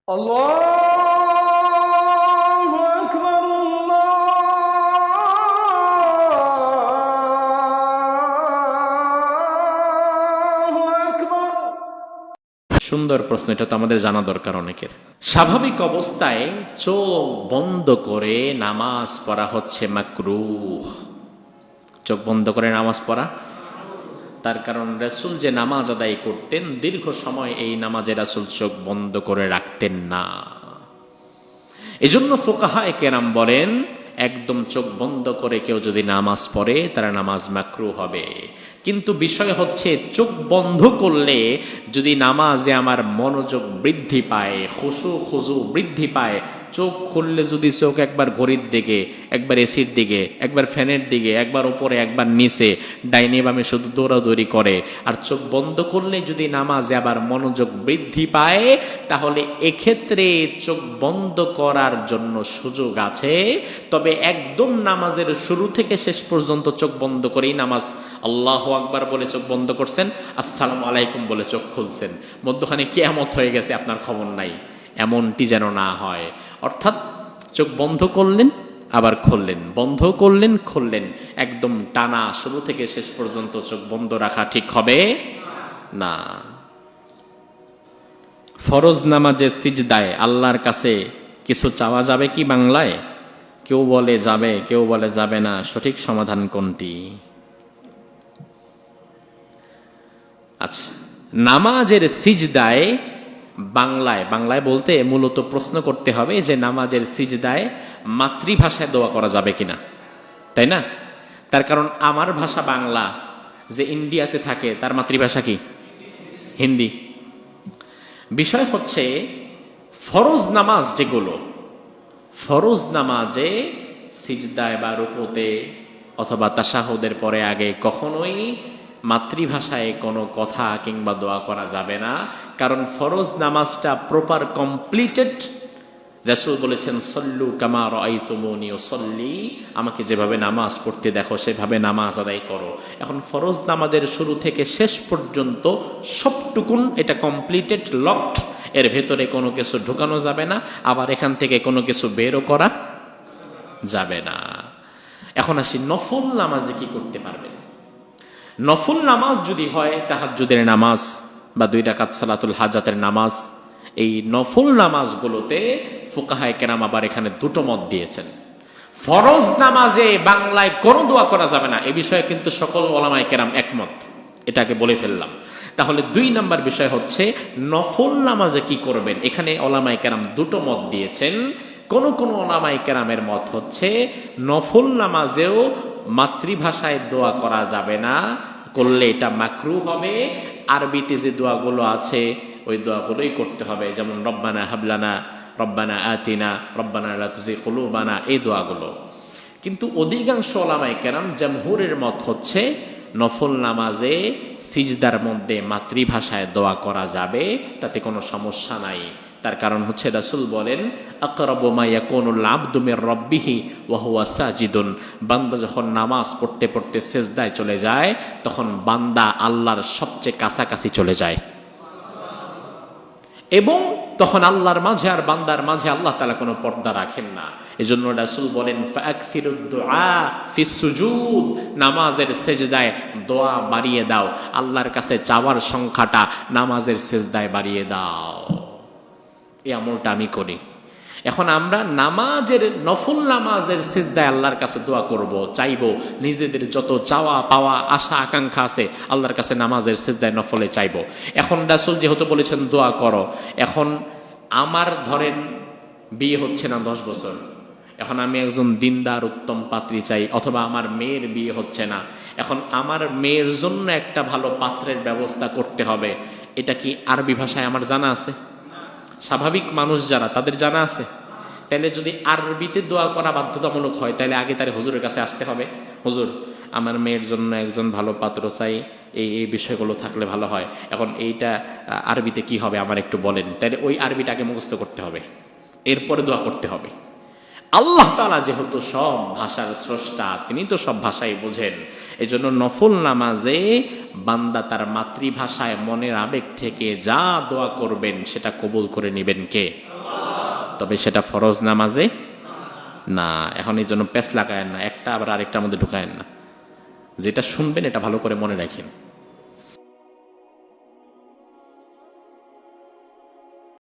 আল্লাহু আকবার, আল্লাহু আকবার। সুন্দর প্রশ্ন, এটা তো আমাদের জানা দরকার অনেকের। স্বাভাবিক অবস্থায় চোখ বন্ধ করে নামাজ পড়া হচ্ছে মাকরুহ। চোখ বন্ধ করে নামাজ পড়া, তার কারণ রাসূল যে নামাজ আদায় করতেন দীর্ঘ সময় এই নামাজে রাসূল চোখ বন্ধ করে রাখতেন না। এজন্য ফুকাহায়ে কেরাম বলেন, একদম চোখ বন্ধ করে কেউ যদি নামাজ পড়ে তার নামাজ মাকরুহ হবে। কিন্তু বিষয় হচ্ছে, চোখ বন্ধ করলে যদি নামাজে আমার মনোযোগ বৃদ্ধি পায়, খুশু বৃদ্ধি পায়, চোখ খুললে যদি চোখ একবার ঘড়ির দিকে, একবার এসির দিকে, একবার ফ্যানের দিকে, একবার উপরে, একবার নিচে, ডাইনে বামে শুধু দৌড়াদৌড়ি করে, আর চোখ বন্ধ করলে যদি নামাজে আবার মনোযোগ বৃদ্ধি পায়, তাহলে এক্ষেত্রে চোখ বন্ধ করার জন্য সুযোগ আছে। তবে একদম নামাজের শুরু থেকে শেষ পর্যন্ত চোখ বন্ধ করেই নামাজ, আল্লাহু আকবার বলে চোখ বন্ধ করছেন, আসসালামু আলাইকুম বলে চোখ খুলছেন, মধ্যখানে কিয়ামত হয়ে গেছে আপনার খবর নাই, এমনটি যেন না হয়। অর্থাৎ চোখ বন্ধ করলেন আবার খুললেন, বন্ধ করলেন খুললেন, একদম টানা শুরু থেকে শেষ পর্যন্ত চোখ বন্ধ রাখা ঠিক হবে না। ফরজ নামাজে সিজদায় আল্লাহর কাছে কিছু চাওয়া যাবে কি বাংলায়? কেউ বলে যাবে, কেউ বলে যাবে না। সঠিক সমাধান কোনটি? আচ্ছা, নামাজের সিজদায় বাংলায় বলতে মূলত প্রশ্ন করতে হবে যে নামাজের সিজদায় মাতৃভাষায় দোয়া করা যাবে কিনা, তাই না? তার কারণ আমার ভাষা বাংলা, যে ইন্ডিয়াতে থাকে তার মাতৃভাষা কি? হিন্দি। বিষয় হচ্ছে, ফরজ নামাজ যেগুলো, ফরজ নামাজে সিজদায় বা রুকুতে অথবা তাশাহুদের পরে আগে কখনোই মাতৃভাষায় কোনো কথা কিংবা দোয়া করা যাবে না। কারণ ফরজ নামাজটা প্রপার কমপ্লিটেড। রাসূল বলেছেন, সল্লু কামা রাআইতুমুনি উসাল্লি, আমাকে যেভাবে নামাজ পড়তে দেখো সেভাবে নামাজ আদায় করো। এখন ফরজ নামাজের শুরু থেকে শেষ পর্যন্ত সবটুকুন এটা কমপ্লিটেড, লকড। এর ভেতরে কোনো কিছু ঢুকানো যাবে না, আবার এখান থেকে কোনো কিছু বেরও করা যাবে না। এখন আসি নফল নামাজে কি করতে পারবেন। নফল নামাজ যদি হয় তাহাজ্জুদের নামাজ বা 2 রাকাত সালাতুল হাজাতের নামাজ, এই নফল নামাজগুলোতে ফুকাহায়ে কেরাম আবার এখানে দুটো মত দিয়েছেন। ফরজ নামাজে বাংলায় কোনো দোয়া করা যাবে না, এ বিষয়ে কিন্তু সকল ওলামায়ে কেরাম একমত, এটাকে বলে ফেললাম। তাহলে 2 নাম্বার বিষয় হচ্ছে নফল নামাজে কি করবেন। এখানে ওলামায়ে কেরাম দুটো মত দিয়েছেন। কোন ওলামায়ে কেরামের মত হচ্ছে নফল নামাজেও মাতৃভাষায় দোয়া করা যাবে না, করলে এটা মাকরুহ হবে। আরবিতে যে দোয়াগুলো আছে ওই দোয়াগুলোই করতে হবে, যেমন রব্বানা হাবলানা, রব্বানা আতিনা, রব্বানা লা তুযিগ কুলুবানা, এই দোয়াগুলো। কিন্তু অধিকাংশ ওলামায়ে কেরাম, জামহুরের মত হচ্ছে নফল নামাজে সিজদার মধ্যে মাতৃভাষায় দোয়া করা যাবে, তাতে কোনো সমস্যা নাই। তার কারণ হচ্ছে রাসূল বলেন, আকরাবু মা ইয়াকুনুল আবদু মির রাব্বিহি ওয়া হুয়া সাজিদুন, বান্দা যখন নামাজ পড়তে পড়তে সিজদায় চলে যায় তখন বান্দা আল্লাহর সবচেয়ে কাছাকাছি চলে যায়, এবং তখন আল্লাহর মাঝে আর বান্দার মাঝে আল্লাহ তাআলা কোনো পর্দা রাখেন না। এজন্য রাসূল বলেন, ফাআকসিরুদ দুআ ফিস সুজুদ, নামাজের সিজদায় দোয়া বাড়িয়ে দাও, আল্লাহর কাছে চাওয়ার সংখ্যাটা নামাজের সিজদায় বাড়িয়ে দাও। এই আমলটা আমি করি। এখন আমরা নামাজের, নফল নামাজের সিজদায় আল্লাহর কাছে দোয়া করব, চাইব, নিজেদের যত চাওয়া পাওয়া আশা আকাঙ্ক্ষা আছে আল্লাহর কাছে নামাজের সিজদায় নফলে চাইব। এখন রাসূল যেহেতু বলেছেন দোয়া করো, এখন আমার ধরেন বিয়ে হচ্ছে না 10 বছর, এখন আমি একজন দিনদার উত্তম পাত্রী চাই, অথবা আমার মেয়ের বিয়ে হচ্ছে না, এখন আমার মেয়ের জন্য একটা ভালো পাত্রের ব্যবস্থা করতে হবে। এটা কি আরবি ভাষায় আমার জানা আছে? স্বাভাবিক মানুষ যারা, তাদের জানা আছে? তাহলে যদি আরবিতে দোয়া করা বাধ্যতামূলক হয়, তাহলে আগে তার হুজুরের কাছে আসতে হবে, হুজুর আমার মেয়ের জন্য একজন ভালো পাত্র চাই, এই বিষয়গুলো থাকলে ভালো হয়, এখন এইটা আরবিতে কি হবে আমার একটু বলেন। তাহলে ওই আরবিটাকে মুখস্থ করতে হবে, এরপরে দোয়া করতে হবে। আল্লাহ তাআলা যেহেতু সব ভাষার স্রষ্টা, তিনি তো সব ভাষাই বোঝেন। এজন্য নফল নামাজে বান্দা তার মাতৃভাষায় মনের আবেগ থেকে যা দোয়া করবেন সেটা কবুল করে নেবেন কে? তবে সেটা ফরজ নামাজে না। এখন এই জন্য প্যাঁচ লাগায়েন না, একটা আবার আরেকটার মধ্যে ঢুকায়েন না। যেটা শুনবেন এটা ভালো করে মনে রাখেন।